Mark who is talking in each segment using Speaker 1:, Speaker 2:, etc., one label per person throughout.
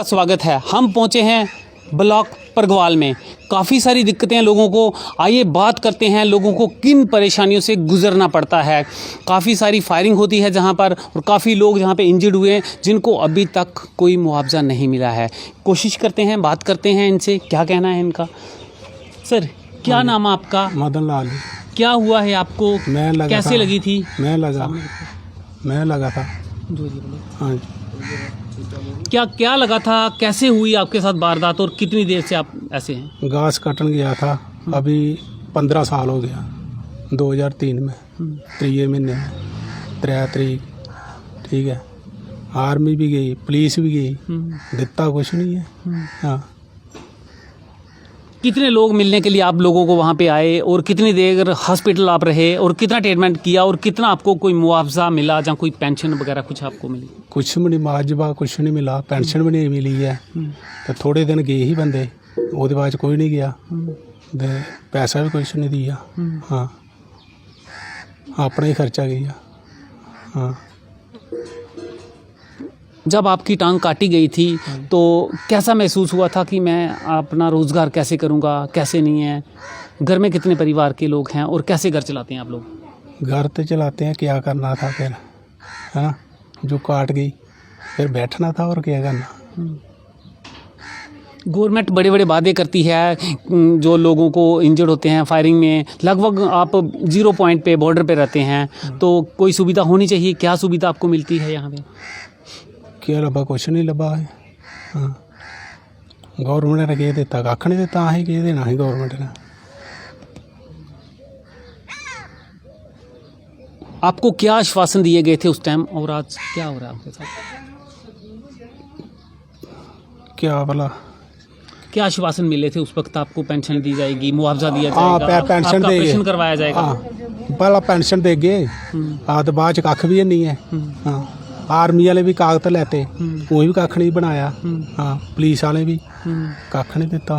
Speaker 1: स्वागत है। हम पहुंचे हैं ब्लॉक परगवाल में। काफ़ी सारी दिक्कतें हैं लोगों को। आइए बात करते हैं लोगों को किन परेशानियों से गुजरना पड़ता है। काफ़ी सारी फायरिंग होती है जहां पर, और काफ़ी लोग जहां पे इंजर्ड हुए हैं जिनको अभी तक कोई मुआवजा नहीं मिला है। कोशिश करते हैं, बात करते हैं इनसे, क्या कहना है इनका। सर, क्या नाम है आपका?
Speaker 2: मदन लाल।
Speaker 1: क्या हुआ है आपको?
Speaker 2: मैं लगा
Speaker 1: कैसे
Speaker 2: था,
Speaker 1: लगी थी?
Speaker 2: मैं लगा था। हाँ,
Speaker 1: क्या लगा था? कैसे हुई आपके साथ वारदात और कितनी देर से आप ऐसे हैं?
Speaker 2: घास काटन गया था। अभी 15 साल हो गया। 2003 में 3 महीने में 3 तरीक, ठीक है। आर्मी भी गई, पुलिस भी गई, दिता कुछ नहीं है। हाँ।
Speaker 1: कितने लोग मिलने के लिए आप लोगों को वहाँ पे आए और कितनी देर हॉस्पिटल आप रहे और कितना ट्रीटमेंट किया और कितना आपको कोई मुआवजा मिला या कोई पेंशन वगैरह कुछ आपको मिली?
Speaker 2: कुछ भी नहीं, मुआवजा कुछ नहीं मिला, पेंशन भी नहीं मिली है। तो थोड़े दिन गए ही बंदे, उसके बाद कोई नहीं गया। पैसा भी कुछ नहीं दिया। हाँ, अपना ही खर्चा गया। हाँ।
Speaker 1: जब आपकी टांग काटी गई थी तो कैसा महसूस हुआ था कि मैं अपना रोज़गार कैसे करूँगा, कैसे नहीं है? घर में कितने परिवार के लोग हैं और कैसे घर चलाते हैं आप लोग?
Speaker 2: घर तो चलाते हैं, क्या करना था फिर, है ना। जो काट गई फिर बैठना था और क्या करना।
Speaker 1: गवर्नमेंट बड़े बड़े वादे करती है, जो लोगों को इंजर्ड होते हैं फायरिंग में। लगभग आप 0 पॉइंट पे, बॉर्डर पे रहते हैं, तो कोई सुविधा होनी चाहिए। क्या सुविधा आपको मिलती है यहाँ पे?
Speaker 2: क्या लब्भा, कुछ नहीं लब्भा है। हाँ, गौरमेंट ने कह देता, कख नहीं देता। अं कह देना है गौरमेंट ने।
Speaker 1: आपको क्या आश्वासन दिए गए थे उस टाइम और आज क्या हो रहा है आपके साथ?
Speaker 2: क्या भला,
Speaker 1: क्या आश्वासन मिले थे उस वक्त? आपको पेंशन दी जाएगी, मुआवजा दिया जाएगा,
Speaker 2: हाँ, पेंशन
Speaker 1: आपका
Speaker 2: देंगे,
Speaker 1: ऑपरेशन करवाया जाएगा।
Speaker 2: हाँ, भला पेंशन देंगे। हाँ, तो बाद कख भी नहीं है। हाँ, आर्मी वाले भी कागज लेते, कोई भी कख नहीं बनाया। हाँ, पुलिस वाले भी कख नहीं दिता।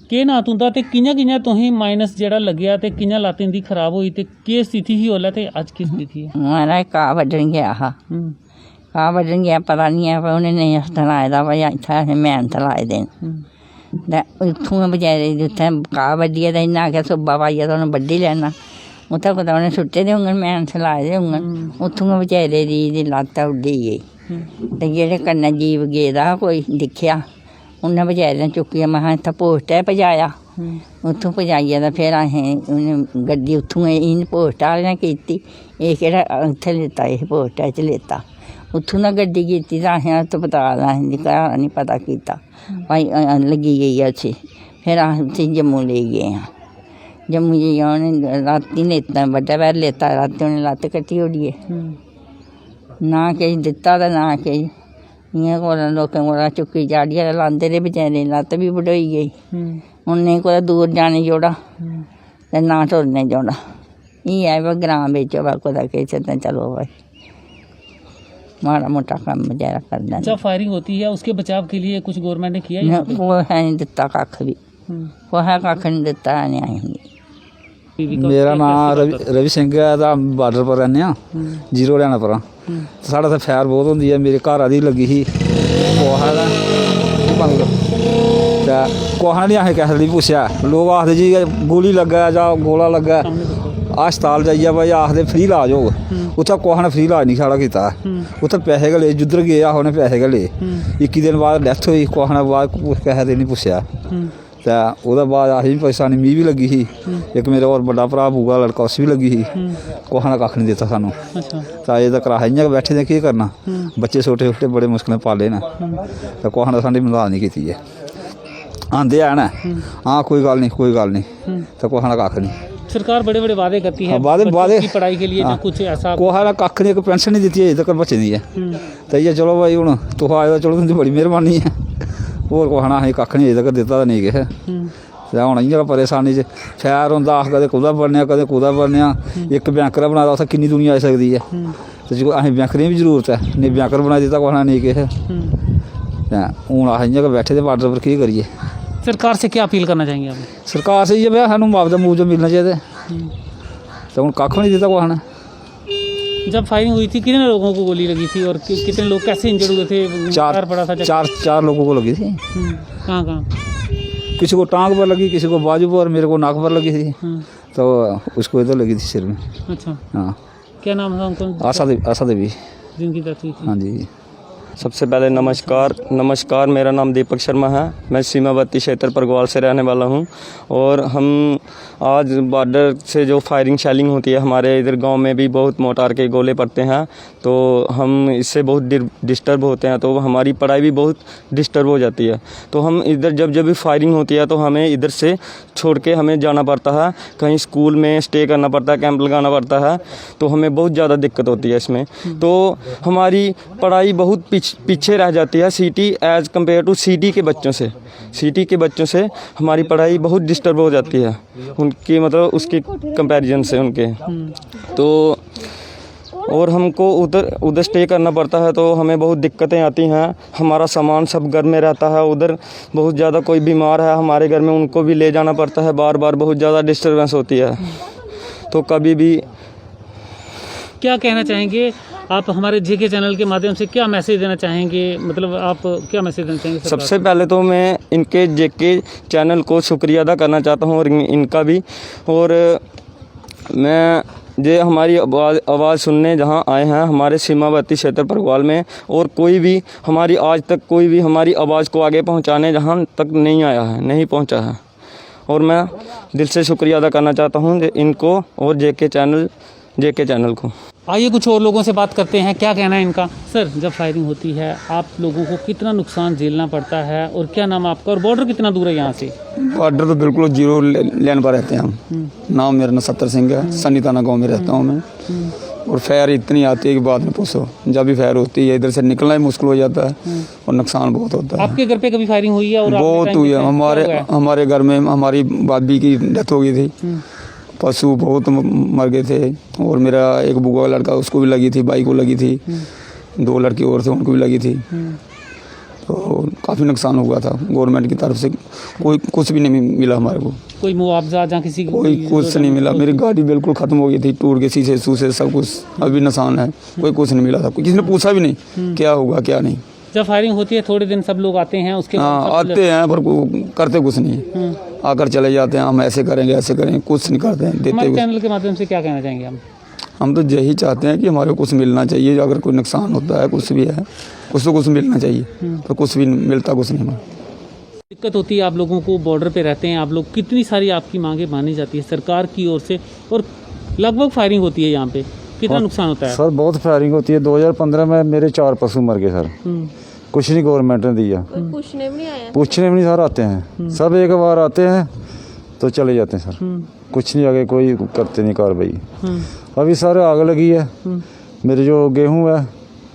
Speaker 1: के ना तुंदा ते कि'यां तुसें माइनस जेड़ा लग्या ते कि'यां लातें दी खराब होई ते केह् स्थिति ही ओल्लै ते अज्ज की स्थिति है?
Speaker 3: महाराज घाह बड्ढन गया हा। घाह बड्ढन गया, पता नहीं है उन्हें नहीं लाए दा भाई इत्थै असें मेहनत लाए दे न। ते उत्थूं बचैरे जित्थै घाह बड्ढियै ते इ'यां आखेआ सुब्बा पाइयै ते उ'नें बड्ढी लैना। उत्थै कुतै उ'नें सुट्टे दे होङन, मेहनत लाए दे होङन। उत्थूं गै बचैरे दी लत्त उड्डी गेई। ते जेह्ड़े कन्नै जीव गेदा हा कोई दिक्खेआ, उन्नै बचैरे ने चुक्कियै महां इत्थै पोस्ट ऐ पजाया। उत्थूं पजाइयै ते फिर असें उ'नें गड्डी उत्थूं इन पोस्ट आह्ले ने कीती। एह् केह्ड़ा इत्थै लेता, एह् पोस्ट च लेता। उत्थूं दा गड्डी कीती ते असें हस्पताल असें घर नहीं पता कीता भाई लग्गी गेई अच्छी। फिर अस उसी जम्मू लेई गे आं। जम्मू जाइयै उ'नें रातीं लेता, बड्डे पैह्र लेता, रातीं उ'नें लत्त कट्टी ओड़ी। ना किश दित्ता ते ना किश, इ'यां कोला लोकें कोला चुक्की चाढ़ियै लांदे रेह्। बचैरे लत्त बी बढोई गेई। उ'नें कुतै दूर जाने जोड़ा ते ना टुरने जोड़ा। एह् ऐ भाई ग्रां बिच्च होवै कुतै किश ते चलो भाई माड़ा मोटा कम्म बचैरा करदा।
Speaker 1: जब फायरिंग होती है उसके बचाव के लिए कुछ गवर्नमेंट ने किया?
Speaker 3: कुसै नहीं दित्ता कक्ख भी, कुसै कक्ख नहीं दित्ता है असेंगी।
Speaker 4: मेरा नाम रवि सिंह है। बार्डर पर रहने 0 हरियाणा पर। साढ़े इत्थै फैर बहुत होंदी है। मेरे घर आह्ली लग्गी ही कुसै ने, ते कुसै ने असें किसे दी पुच्छेआ। लोग आखदे जी गोली लग्गा जां गोला लग्गा, अस्पताल जाइयै भाई आखदे फ्री इलाज होग। उत्थै कुसै ने फ्री इलाज नहीं साढ़ा कीता। उत्थै पैसे गै ले, जिद्धर गे आहो उ'नें पैसे गै ले। 21 दिन बाद डैथ होई, कुसै ने बाद किसे दे नहीं पुच्छेआ। ते ओह्दे बाद असें बी परेशानी, मी बी लग्गी ही। इक मेरा होर बड्डा भ्राऽ बूआ लड़का, उसी बी लग्गी ही। कुसै ने कक्ख नहीं दित्ता सानूं। ते अजें तक्कर अस इ'यां गै बैठे दे, केह् करना। बच्चे छोटे छोटे बड़े मुश्कलें पाले न, ते कुसै ने साढ़ी मदद नहीं कीती ऐ। आंदे है ना, हाँ कोई गल्ल नहीं, कोई गल्ल नहीं, ते कुसै ने कक्ख नहीं।
Speaker 1: सरकार बड़े बड़े वादे करती है
Speaker 4: वादे
Speaker 1: की पढ़ाई के लिए या कुछ ऐसा।
Speaker 4: कुसै ने कक्ख नहीं, इक पेंशन नहीं दित्ती अजें तक्कर बच्चे दी है। ते इ'यै चलो भाई हुण तुस आए तो चलो तुं'दी बड़ी मेहरबानी है। होर कुसै ने असें कक्ख नहीं अजें तक्कर दित्ता ते नेईं किश। ते हुण इ'यां गै परेशानी च फैर होंदा, अस कदें कुदै बनने, कदें कुदै बनने। इक बैंकर बनाए दा, उत्थै किन्नी दुनिया आई सकदी है। ते असें बैंकरें दी बी जरूरत है, नेईं बैंकर बनाई दित्ता कुसै ने, नेईं किश। ते हून अस इ'यां गै बैठे दे बार्डर पर, केह् करिए।
Speaker 1: सरकार से क्या अपील करना चाहेंगे आप?
Speaker 4: सरकार से इ'यै भाई सानूं मुआवजा मिलना चाहिदा। ते हून कक्ख नहीं दित्ता कुसै ने।
Speaker 1: जब फायरिंग हुई थी कितने लोगों को गोली लगी थी और कितने लोग कैसे इंजर्ड हुए थे? फायर पड़ा था
Speaker 4: चार लोगों को लगी थी।
Speaker 1: कहाँ कहाँ?
Speaker 4: किसी को टांग पर लगी, किसी को बाजू पर, मेरे को नाक पर लगी थी।
Speaker 1: हाँ।
Speaker 4: तो उसको इधर लगी थी सिर में।
Speaker 1: अच्छा,
Speaker 4: हाँ।
Speaker 1: क्या नाम था उनका?
Speaker 4: आशा देवी।
Speaker 1: जिनकी डेथ हुई थी?
Speaker 4: हाँ जी।
Speaker 5: सबसे पहले नमस्कार, मेरा नाम दीपक शर्मा है। मैं सीमावर्ती क्षेत्र परगवाल से रहने वाला हूं और हम आज बॉर्डर से जो फायरिंग शैलिंग होती है, हमारे इधर गांव में भी बहुत मोटार के गोले पड़ते हैं, तो हम इससे बहुत डिस्टर्ब होते हैं, तो हमारी पढ़ाई भी बहुत डिस्टर्ब हो जाती है। तो हम इधर जब भी फायरिंग होती है तो हमें इधर से छोड़ के हमें जाना पड़ता है, कहीं स्कूल में स्टे करना पड़ता है, कैंप लगाना पड़ता है, तो हमें बहुत ज़्यादा दिक्कत होती है इसमें। तो हमारी पढ़ाई बहुत पीछे रह जाती है city as compare to city के बच्चों से हमारी पढ़ाई बहुत डिस्टर्ब हो जाती है उनकी, मतलब उसके कंपैरिजन से उनके। तो और हमको उधर स्टे करना पड़ता है, तो हमें बहुत दिक्कतें आती हैं। हमारा सामान सब घर में रहता है, उधर बहुत ज़्यादा कोई बीमार है हमारे घर में, उनको भी ले जाना पड़ता है बार बार, बहुत ज़्यादा डिस्टर्बेंस होती है। तो कभी भी
Speaker 1: क्या कहना चाहेंगे आप हमारे जेके चैनल के माध्यम से, क्या मैसेज देना चाहेंगे? मतलब आप क्या मैसेज देना चाहेंगे?
Speaker 5: सबसे पहले तो मैं इनके जेके चैनल को शुक्रिया अदा करना चाहता हूँ और इनका भी। और मैं ये हमारी आवाज़ सुनने जहाँ आए हैं हमारे सीमावर्ती क्षेत्र परगवाल में, और कोई भी हमारी आज तक कोई भी हमारी आवाज़ को आगे पहुँचाने जहाँ तक नहीं आया है, नहीं पहुँचा है। और मैं दिल से शुक्रिया अदा करना चाहता हूँ इनको और जेके चैनल को।
Speaker 1: आइए कुछ और लोगों से बात करते हैं, क्या कहना है इनका। सर, जब फायरिंग होती है आप लोगों को कितना नुकसान झेलना पड़ता है और क्या नाम आपका और बॉर्डर कितना दूर है यहाँ से?
Speaker 4: बॉर्डर तो बिल्कुल जीरो लाइन पर रहते हैं हम। नाम मेरा नसत्तर सिंह है, सनीताना गांव में रहता हूँ मैं। और फायर इतनी आती है कि बात में पूछो, जब भी फायर होती है इधर से निकलना ही मुश्किल हो जाता है और नुकसान बहुत होता है।
Speaker 1: आपके घर पे कभी फायरिंग हुई है? और
Speaker 4: बहुत हुई है। हमारे घर में हमारी भाभी की डेथ हो गई थी, पशु बहुत मर गए थे, और मेरा एक बुआ लड़का उसको भी लगी थी, भाई को लगी थी, 2 लड़की और थे उनको भी लगी थी। तो काफ़ी नुकसान हुआ था। गवर्नमेंट की तरफ से कोई कुछ भी नहीं मिला हमारे को, कोई
Speaker 1: मुआवजा या किसी
Speaker 4: कोई कुछ नहीं मिला। मेरी गाड़ी बिल्कुल ख़त्म हो गई थी, टूट के शीशे सूसे सब कुछ अभी नुकसान है, कोई कुछ नहीं मिला था। किसी ने पूछा भी नहीं क्या होगा क्या नहीं।
Speaker 1: जब फायरिंग होती है थोड़े दिन सब लोग आते हैं, उसके
Speaker 4: आते हैं पर करते कुछ नहीं, आकर चले जाते हैं। हम ऐसे करेंगे कुछ नहीं करते हैं, देते।
Speaker 1: चैनल के माध्यम से क्या कहना चाहेंगे
Speaker 4: हम तो यही चाहते हैं कि हमारे को कुछ मिलना चाहिए। अगर कोई नुकसान होता है, कुछ भी है, कुछ तो कुछ मिलना चाहिए, पर कुछ भी मिलता कुछ नहीं।
Speaker 1: दिक्कत होती है आप लोगों को, बॉर्डर पे रहते हैं आप लोग, कितनी सारी आपकी मांगे मानी जाती है सरकार की ओर से, और लगभग फायरिंग होती है यहाँ पे, कितना नुकसान होता है?
Speaker 4: सर बहुत फायरिंग होती है। 2015 में मेरे 4 पशु मर गए सर, कुछ नहीं गवर्नमेंट ने दिया, पूछने भी नहीं सर। आते हैं सब, एक बार आते हैं तो चले जाते हैं सर, कुछ नहीं, आगे कोई करते नहीं कार्रवाई। अभी सर आग लगी है, मेरे जो गेहूं है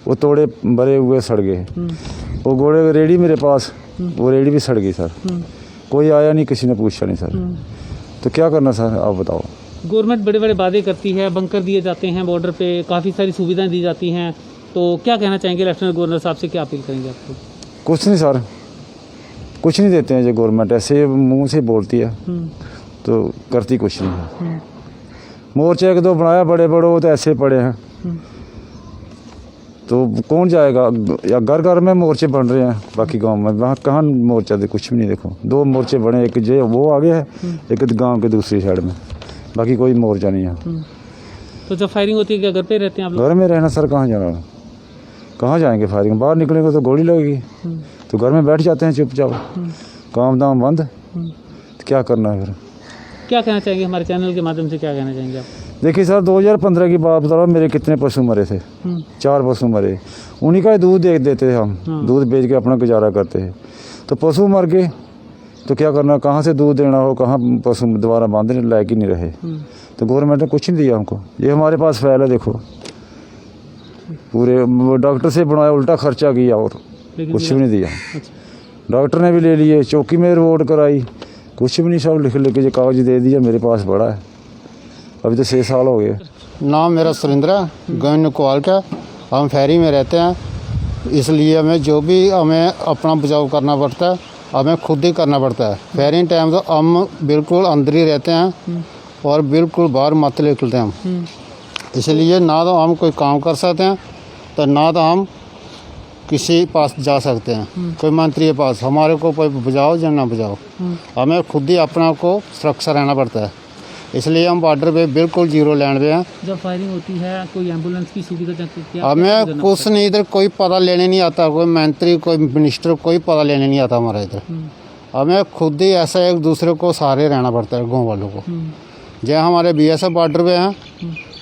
Speaker 4: वो तोड़े भरे हुए सड़ गए, वो घोड़े रेडी मेरे पास, वो रेडी भी सड़ गई सर। कोई आया नहीं, किसी ने पूछा नहीं सर। तो क्या करना सर आप बताओ।
Speaker 1: गवर्नमेंट बड़े बड़े वादे करती है, बंकर दिए जाते हैं बॉर्डर पे, काफ़ी सारी सुविधाएं दी जाती हैं, तो क्या कहना चाहेंगे लेफ्टिनेंट गवर्नर साहब से, क्या अपील करेंगे आपको?
Speaker 4: कुछ नहीं सर, कुछ नहीं देते हैं जो गवर्नमेंट, ऐसे मुंह से बोलती है तो करती कुछ नहीं है। मोर्चे 1-2 बनाया बड़े वो तो ऐसे पड़े हैं, तो कौन जाएगा? या घर घर में मोर्चे बन रहे हैं, बाकी गांव में वहाँ कहाँ मोर्चा दे, कुछ भी नहीं। देखो 2 मोर्चे बने, एक जो वो आगे है, एक गांव के दूसरी साइड में, बाकी कोई मोर्चा नहीं है।
Speaker 1: तो जब फायरिंग होती है क्या घर पे रहते हैं आप लोग?
Speaker 4: घर में रहना सर, कहाँ जाना, कहाँ जाएंगे? फायरिंग बाहर निकलेंगे तो गोली लगेगी, तो घर में बैठ जाते हैं चुपचाप, काम दाम बंद, तो क्या करना है फिर? क्या
Speaker 1: कहना चाहेंगे हमारे चैनल के माध्यम से, क्या कहना चाहेंगे आप?
Speaker 4: देखिए सर 2015 की बात बता रहा हूँ, मेरे कितने पशु मरे थे, 4 पशु मरे, उन्हीं का दूध देते थे हम, दूध बेच के अपना गुजारा करते थे। तो पशु मर गए तो क्या करना, कहाँ से दूध देना हो, कहाँ पशु दोबारा बांधने लायक ही नहीं रहे। तो गवर्नमेंट ने कुछ नहीं दिया हमको। ये हमारे पास फाइल है, देखो पूरे डॉक्टर से बनाया, उल्टा खर्चा किया और कुछ भी नहीं दिया। डॉक्टर ने भी ले लिए, चौकी में रिपोर्ट कराई, कुछ भी नहीं, सब लिख के जो कागज दे दिया, मेरे पास बड़ा है, अभी तो 6 साल हो गए।
Speaker 6: नाम मेरा सुरेंद्र गंज क्वाल का, हम फेरी में रहते हैं, इसलिए हमें जो भी हमें अपना बचाव करना पड़ता है हमें खुद ही करना पड़ता है। फेरी टाइम तो हम बिल्कुल अंदर ही रहते हैं और बिल्कुल बाहर मत निकलते हैं हम। इसलिए ना तो हम कोई काम कर सकते हैं, तो ना तो हम किसी पास जा सकते हैं, कोई मंत्री के पास। हमारे को कोई बजाओ या ना बजाओ, हमें खुद ही अपना को सुरक्षा रहना पड़ता है। इसलिए हम बॉर्डर पे बिल्कुल जीरो लाइन पे हैं।
Speaker 1: जब फायरिंग होती है कोई एम्बुलेंस की सुविधा क्या
Speaker 6: हमें कुछ नहीं, इधर कोई पता लेने नहीं आता, कोई मंत्री कोई मिनिस्टर कोई पता लेने नहीं आता हमारा इधर। हमें खुद ही ऐसा एक दूसरे को सहारे रहना पड़ता है, गाँव वालों को। जो हमारे BSF बॉर्डर पे हैं,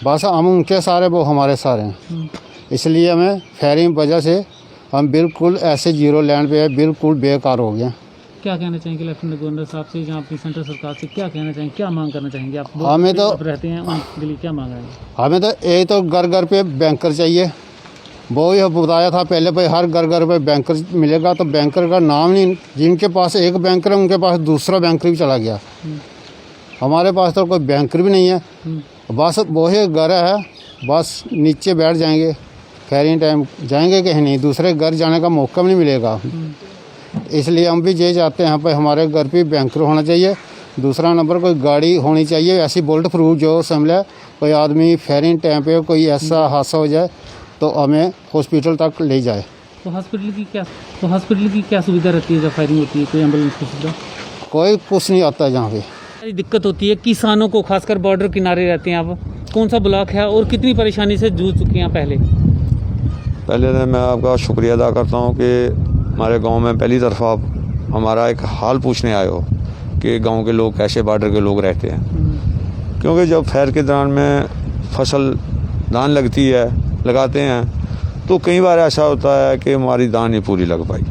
Speaker 6: बस हम उनके सहारे, वो हमारे सहारे हैं। इसलिए हमें फायरिंग वजह से हम बिल्कुल ऐसे जीरो लाइन पे है, बिल्कुल बेकार हो गए।
Speaker 1: क्या कहना चाहेंगे लेफ्टिनेंट गवर्नर साहब से, जहाँ अपनी सेंट्रल सरकार से क्या कहना चाहेंगे, क्या मांग करना चाहेंगे आप?
Speaker 6: हमें तो
Speaker 1: आप रहते हैं उनके लिए क्या मांग है?
Speaker 6: हमें तो ये तो घर घर पे बैंकर चाहिए। वो ही बताया था पहले, भाई हर घर घर पे बैंकर मिलेगा, तो बैंकर का नाम नहीं। जिनके पास एक बैंकर है उनके पास दूसरा बैंकर भी चला गया। हमारे पास तो कोई बैंकर भी नहीं है, बस वही घर है, बस नीचे बैठ जाएंगे, फायरिंग टाइम जाएंगे कहीं नहीं, दूसरे घर जाने का मौका भी नहीं मिलेगा। इसलिए हम भी ये चाहते हैं भाई हमारे घर पे बैंकर होना चाहिए। दूसरा नंबर कोई गाड़ी होनी चाहिए ऐसी बुलेट प्रूफ जो संभले, कोई आदमी फायरिंग टाइम पे कोई ऐसा हादसा हो जाए तो हमें हॉस्पिटल तक ले जाए।
Speaker 1: तो हॉस्पिटल की क्या सुविधा रहती है जब फायरिंग होती है? कोई एम्बुलेंस की सुविधा?
Speaker 6: कोई कुछ नहीं आता यहाँ पे।
Speaker 1: सारी दिक्कत होती है किसानों को, खासकर बॉर्डर किनारे रहते हैं आप। कौन सा ब्लॉक है और कितनी परेशानी से जूझ चुके हैं पहले?
Speaker 7: तो मैं आपका शुक्रिया अदा करता हूँ कि हमारे गांव में पहली तरफ आप हमारा एक हाल पूछने आए हो कि गांव के लोग कैसे बॉर्डर के लोग रहते हैं। क्योंकि जब फैर के दौरान में फसल धान लगती है, लगाते हैं, तो कई बार ऐसा होता है कि हमारी धान नहीं पूरी लग पाई,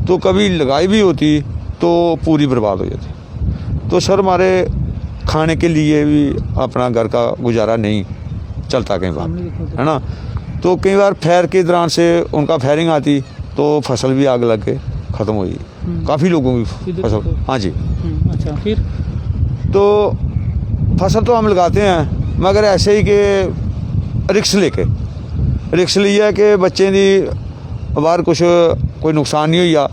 Speaker 7: तो कभी लगाई भी होती तो पूरी बर्बाद हो जाती। तो सर हमारे खाने के लिए भी अपना घर का गुजारा नहीं चलता कई बार, है ना। तो कई बार फैर के दौरान से उनका फायरिंग आती तो फसल भी आग लग के ख़त्म हुई, काफ़ी लोगों की फसल। हाँ जी।
Speaker 1: अच्छा, फिर
Speaker 7: तो फसल तो हम लगाते हैं, मगर ऐसे ही कि रिक्स लिया कि बच्चे दी बाहर कुछ कोई नुकसान नहीं हुआ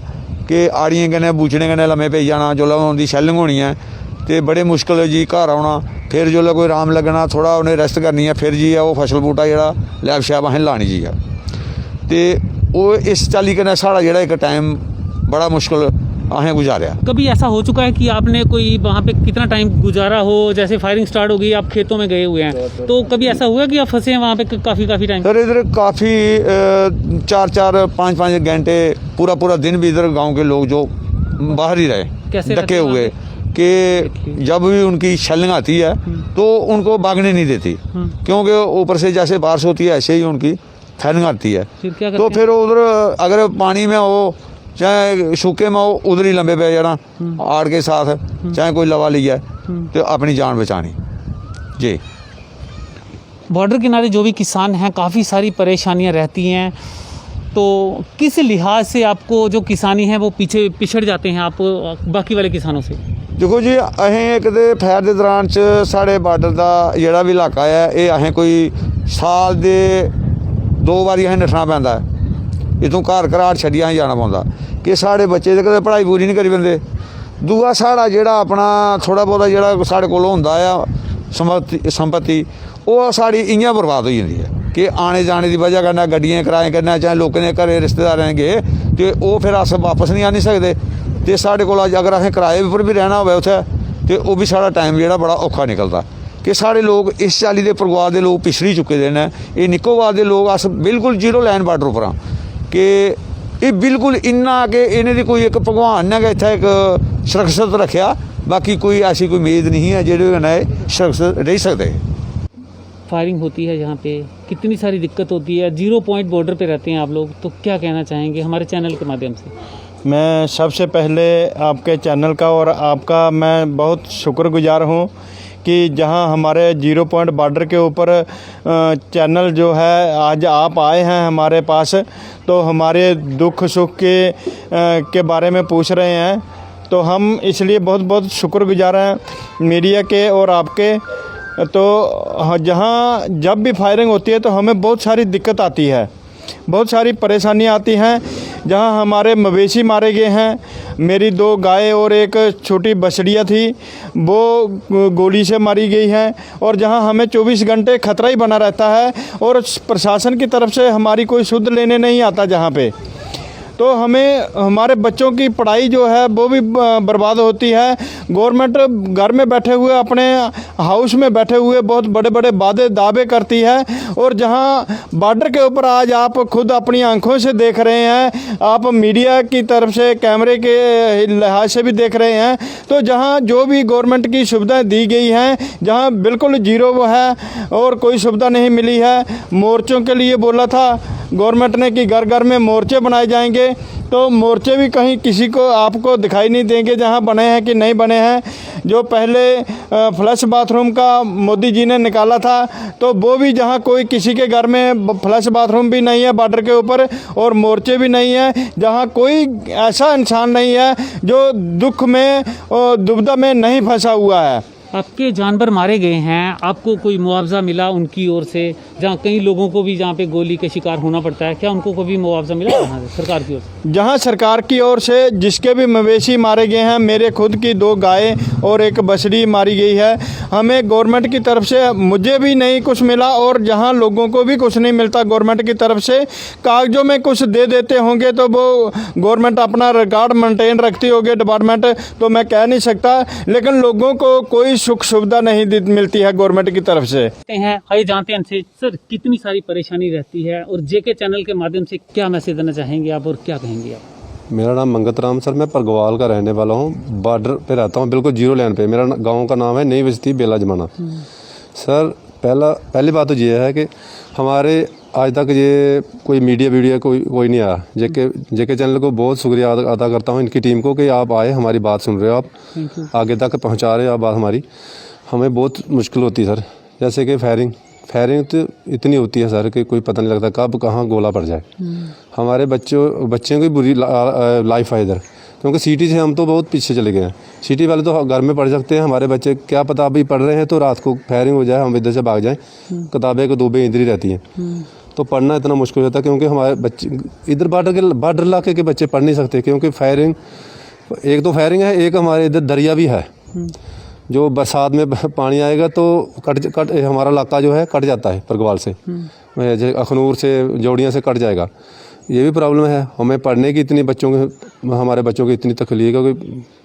Speaker 7: कि आड़ियां कन्नै बूचने कन्नै लम्मे पे जाना, जोल्लै उंदी शैलिंग होनी है तो बड़े मुश्किल जी घर आना, फिर जोल्लै कोई आराम लगना, थोड़ा उन्हें रेस्ट करनी है, फिर जी है वो फसल बूटा जेह्ड़ा लैब शैब असें लानी जी है। तो वो इस चाली कन्नै साढ़ा जेह्ड़ा एक टाइम बड़ा मुश्किल असें गुजारिया।
Speaker 1: कभी ऐसा हो चुका है कि आपने कोई वहाँ पे कितना टाइम गुजारा हो, जैसे फायरिंग स्टार्ट हो गई, आप खेतों में गए हुए हैं, तो कभी ऐसा हुआ कि आप फंसे हैं वहाँ पे काफ़ी टाइम?
Speaker 7: सर इधर काफ़ी 4-4, 5-5 घंटे पूरा दिन भी इधर गांव के लोग जो बाहर ही रहे, ढके हुए, कि जब भी उनकी शेलिंग आती है तो उनको भागने नहीं देती, क्योंकि ऊपर से जैसे बारिश होती है ऐसे ही उनकी फायरिंग आती है। तो फिर उधर अगर पानी में हो चाहे सूखे में हो, उधर ही लंबे पे जाना आड़ के साथ, चाहे कोई लवा लिया तो अपनी जान बचानी जी।
Speaker 1: बॉर्डर किनारे जो भी किसान हैं, काफ़ी सारी परेशानियां रहती हैं, तो किस लिहाज से आपको जो किसानी है वो पीछे पिछड़ जाते हैं आप बाकी वाले किसानों से?
Speaker 7: देखो जी, असें एक ते फैर के दौरान च साढ़े बॉर्डर का जेह्ड़ा भी इलाका है ये असें कोई साल दे 2 बारी असें नस्सना पैंदा है, इत्थों घर घराट छड्डियै असें जाना पौंदा कि साढ़े बच्चे ते कदें पढ़ाई पूरी नहीं करी पांदे। दूआ साढ़ा जेह्ड़ा अपना थोड़ा बहुता जेह्ड़ा साढ़े कोल होंदा है संपत्ति ओह् साढ़ी इ'यां बर्बाद होई जंदी है कि आने जाने की वजह कन्नै गड्डियां कराए कन्नै चाहे लोकें दे घरें रिश्तेदारें गे ते ओह् फिर अस वापस नहीं आनी सकदे, ते साढ़े कोल अगर असें किराए पर भी रहना होवे उत्थै ते ओह् भी साढ़ा टाइम जेह्ड़ा बड़ा औखा निकलदा कि साढ़े लोग इस चाल्ली दे परिवार दे लोग पिछड़ी चुके दे न। एह् निक्कोबार दे लोग अस बिल्कुल जीरो लाइन बॉर्डर उप्पर आं कि एह् बिल्कुल इन्ना कि इन्हें दी कोई एक भगवान ने गै इत्थै एक सुरक्षित रखेआ, बाकी कोई ऐसी कोई उम्मीद नहीं है जेह्दे कन्नै सुरक्षित रही सकदे।
Speaker 1: फायरिंग होती है यहाँ पे, कितनी सारी दिक्कत होती है, 0 पॉइंट बॉर्डर पे रहते हैं आप लोग, तो क्या कहना चाहेंगे हमारे चैनल के माध्यम से?
Speaker 8: मैं सबसे पहले आपके चैनल का और आपका मैं बहुत शुक्रगुजार हूँ कि जहाँ हमारे 0 पॉइंट बॉर्डर के ऊपर चैनल जो है आज आप आए हैं हमारे पास, तो हमारे दुख सुख के बारे में पूछ रहे हैं, तो हम इसलिए बहुत बहुत शुक्रगुजार हैं मीडिया के और आपके। तो जहाँ जब भी फायरिंग होती है तो हमें बहुत सारी दिक्कत आती है, बहुत सारी परेशानियाँ आती हैं। जहां हमारे मवेशी मारे गए हैं। मेरी 2 गाय और एक छोटी बछड़ियाँ थी, वो गोली से मारी गई हैं। और जहां हमें 24 घंटे खतरा ही बना रहता है और प्रशासन की तरफ से हमारी कोई सुध लेने नहीं आता जहां पे, तो हमें हमारे बच्चों की पढ़ाई जो है वो भी बर्बाद होती है। गवर्नमेंट घर में बैठे हुए, अपने हाउस में बैठे हुए बहुत बड़े बड़े दावे करती है, और जहां बॉर्डर के ऊपर आज आप खुद अपनी आंखों से देख रहे हैं, आप मीडिया की तरफ से कैमरे के लिहाज से भी देख रहे हैं, तो जहां जो भी गवर्नमेंट की सुविधाएं दी गई हैं, जहां बिल्कुल जीरो वो है और कोई सुविधा नहीं मिली है। मोर्चों के लिए बोला था गवर्नमेंट ने कि घर घर में मोर्चे बनाए जाएंगे, तो मोर्चे भी कहीं किसी को आपको दिखाई नहीं देंगे जहां बने हैं कि नहीं बने हैं। जो पहले फ्लश बाथरूम का मोदी जी ने निकाला था, तो वो भी जहां कोई किसी के घर में फ्लश बाथरूम भी नहीं है बॉर्डर के ऊपर, और मोर्चे भी नहीं है, जहां कोई ऐसा इंसान नहीं है जो दुख में और दुविधा में नहीं फंसा हुआ है।
Speaker 1: आपके जानवर मारे गए हैं, आपको कोई मुआवजा मिला उनकी ओर से? जहाँ कई लोगों को भी जहाँ पे गोली के शिकार होना पड़ता है, क्या उनको कभी मुआवजा मिला वहाँ से सरकार की ओर से?
Speaker 8: जहाँ सरकार की ओर से जिसके भी मवेशी मारे गए हैं, मेरे खुद की 2 गाय और एक बछड़ी मारी गई है, हमें गवर्नमेंट की तरफ से मुझे भी नहीं कुछ मिला, और जहाँ लोगों को भी कुछ नहीं मिलता गवर्नमेंट की तरफ से। कागजों में कुछ दे देते होंगे तो वो गवर्नमेंट अपना रिकॉर्ड मेंटेन रखती होगी डिपार्टमेंट, तो मैं कह नहीं सकता, लेकिन लोगों को कोई सुख सुविधा नहीं मिलती है गवर्नमेंट की तरफ से।
Speaker 1: आइए जानते हैं इनसे, सर कितनी सारी परेशानी रहती है और जेके चैनल के माध्यम से क्या मैसेज देना चाहेंगे आप और क्या कहेंगे आप?
Speaker 9: मेरा नाम मंगत राम सर, मैं परगवाल का रहने वाला हूँ, बॉर्डर पे रहता हूँ, बिल्कुल जीरो लाइन पे। मेरा गांव का नाम है नई बस्ती बेला जमाना। सर पहली बात तो ये है कि हमारे आज तक ये कोई मीडिया कोई नहीं आया। जेके चैनल को बहुत शुक्रिया अदा करता हूँ, इनकी टीम को, कि आप आए, हमारी बात सुन रहे हो, आप आगे तक पहुँचा रहे हो आप बात हमारी। हमें बहुत मुश्किल होती है सर, जैसे कि फायरिंग तो इतनी होती है सर कि कोई पता नहीं लगता कब कहाँ गोला पड़ जाए। हमारे बच्चों की बुरी लाइफ है इधर, क्योंकि सिटी से हम तो बहुत पीछे चले गए हैं। सिटी वाले तो घर में पढ़ सकते हैं, हमारे बच्चे क्या पता अभी पढ़ रहे हैं तो रात को फायरिंग हो जाए, हम इधर से भाग जाएं, किताबें को दूबें इधर ही रहती हैं, तो पढ़ना इतना मुश्किल होता है। क्योंकि हमारे बच्चे इधर बॉर्डर इलाके के बच्चे पढ़ नहीं सकते, क्योंकि फायरिंग है, एक हमारे इधर दरिया भी है, जो बरसात में पानी आएगा तो कट हमारा इलाका जो है कट जाता है परगवाल से, अखनूर से, जोड़ियाँ से कट जाएगा। ये भी प्रॉब्लम है हमें पढ़ने की, इतनी हमारे बच्चों की इतनी तकलीफ है।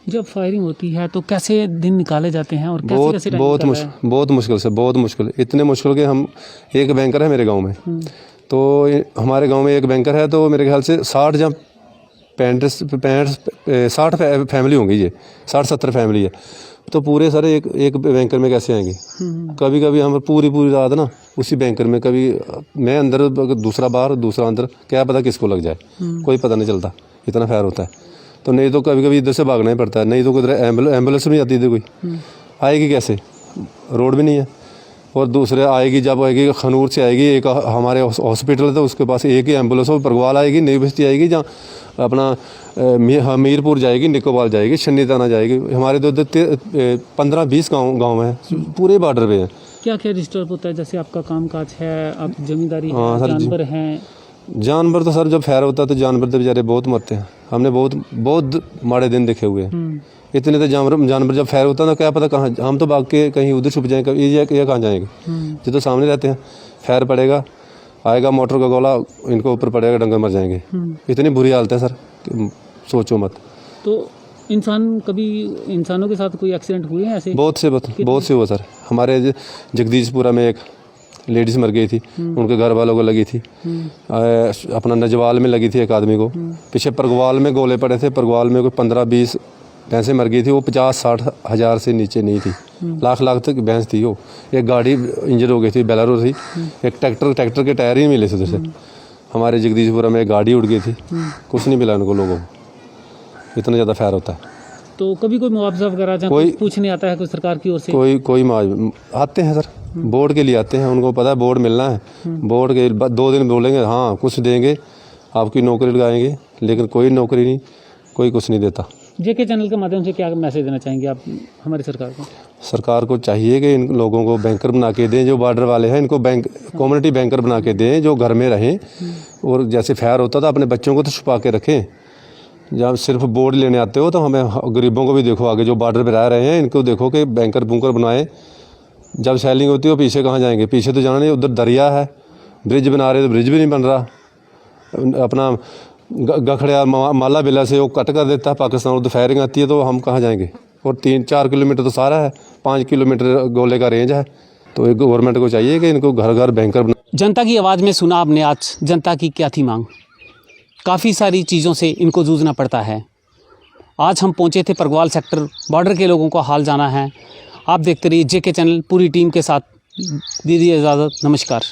Speaker 1: जब फायरिंग होती है तो कैसे दिन निकाले जाते हैं और कैसे
Speaker 9: बहुत मुश्किल, इतने मुश्किल कि हम, एक बैंकर है मेरे गांव में, तो हमारे गांव में एक बैंकर है, तो मेरे ख्याल से 60 या 60 फैमिली होंगी, ये 60-70 फैमिली है, तो पूरे सारे एक बैंकर में कैसे आएंगे? कभी कभी हम पूरी रात ना उसी बैंकर में, कभी मैं अंदर, दूसरा बाहर, दूसरा अंदर, क्या पता किसको लग जाए, कोई पता नहीं चलता, इतना फायर होता है। तो नहीं तो कभी कभी इधर से भागना ही पड़ता है, नहीं तो किधर एम्बुलेंस नहीं आती, इधर कोई आएगी कैसे, रोड भी नहीं है। और दूसरे आएगी, जब आएगी खनूर से आएगी, एक हमारे हॉस्पिटल है तो उसके पास एक ही एम्बुलेंस हो, परगवाल आएगी, नई बस्ती आएगी, जहाँ अपना मीरपुर जाएगी, निकोबार जाएगी, शन्नीताना जाएगी। हमारे तो 15-20 गाँव हैं, पूरे बॉर्डर पे हैं।
Speaker 1: क्या डिस्टर्ब होता है? जैसे आपका कामकाज है, आप जमींदारी है, जानवर हैं?
Speaker 9: जानवर तो सर जब फायर होता है तो जानवर तो बेचारे बहुत मरते हैं, हमने बहुत माड़े दिन देखे हुए हैं। इतने तो जानवर जब फायर होता है तो क्या पता कहाँ, हम तो भाग के कहीं उधर छुप जाएंगे, ये कहाँ जाएंगे, जो तो सामने रहते हैं। फायर पड़ेगा, आएगा मोटर का गोला, इनको ऊपर पड़ेगा, डंगर मर जाएंगे। इतनी बुरी हालत है सर, सोचो मत।
Speaker 1: तो इंसानों के साथ कोई एक्सीडेंट हुए हैं ऐसे? बहुत
Speaker 9: से हुआ सर। हमारे जगदीशपुरा में एक लेडीज़ मर गई थी, उनके घर वालों को लगी थी, अपना नजवाल में लगी थी एक आदमी को, पीछे परगवाल में गोले पड़े थे, परगवाल में कोई 15-20 भैंसें मर गई थी, वो 50-60 हज़ार से नीचे नहीं थी, लाख तक भैंस थी वो। एक गाड़ी इंजर हो गई थी, बेलारो थी, एक ट्रैक्टर के टायर ही मिले थे उधर से। हमारे जगदीशपुरा में एक गाड़ी उड़ गई थी, कुछ नहीं मिला उनको लोगों को, इतना ज़्यादा फायर होता है।
Speaker 1: तो कभी कोई मुआवजा वगैरह कोई पूछने आता है कोई सरकार की ओर से?
Speaker 9: कोई आते हैं सर, बोर्ड के लिए आते हैं, उनको पता है बोर्ड मिलना है, बोर्ड के 2 दिन बोलेंगे हाँ कुछ देंगे, आपकी नौकरी लगाएंगे, लेकिन कोई नौकरी नहीं, कोई कुछ नहीं देता।
Speaker 1: जेके चैनल के माध्यम से क्या मैसेज देना चाहेंगे आप हमारी सरकार को?
Speaker 9: सरकार को चाहिए कि इन लोगों को बैंकर बना के दें, जो बॉर्डर वाले हैं इनको बैंक कम्युनिटी बैंकर बना के दें, जो घर में रहें। और जैसे फायर होता था अपने बच्चों को तो छुपा के रखें। जब सिर्फ बोर्ड लेने आते हो तो हमें गरीबों को भी देखो, आगे जो बॉर्डर पर रह रहे हैं इनको देखो कि बैंकर बुंकर बनाए। जब सेलिंग होती है पीछे कहाँ जाएंगे, पीछे तो जाना नहीं, उधर दरिया है, ब्रिज बना रहे तो ब्रिज भी नहीं बन रहा। अपना गखड़िया माला बिला से वो कट कर देता है पाकिस्तान, उधर फायरिंग आती है तो हम कहाँ जाएंगे। और 3-4 किलोमीटर तो सारा है, 5 किलोमीटर गोले का रेंज है। तो एक गवर्नमेंट को चाहिए कि इनको घर घर बैंकर बना।
Speaker 1: जनता की आवाज़ में सुना आपने आज जनता की क्या थी मांग। काफ़ी सारी चीज़ों से इनको जूझना पड़ता है। आज हम पहुँचे थे परगवाल सेक्टर, बॉर्डर के लोगों को हाल जाना है। आप देखते रहिए जेके चैनल, पूरी टीम के साथ दीजिए इजाज़त। नमस्कार।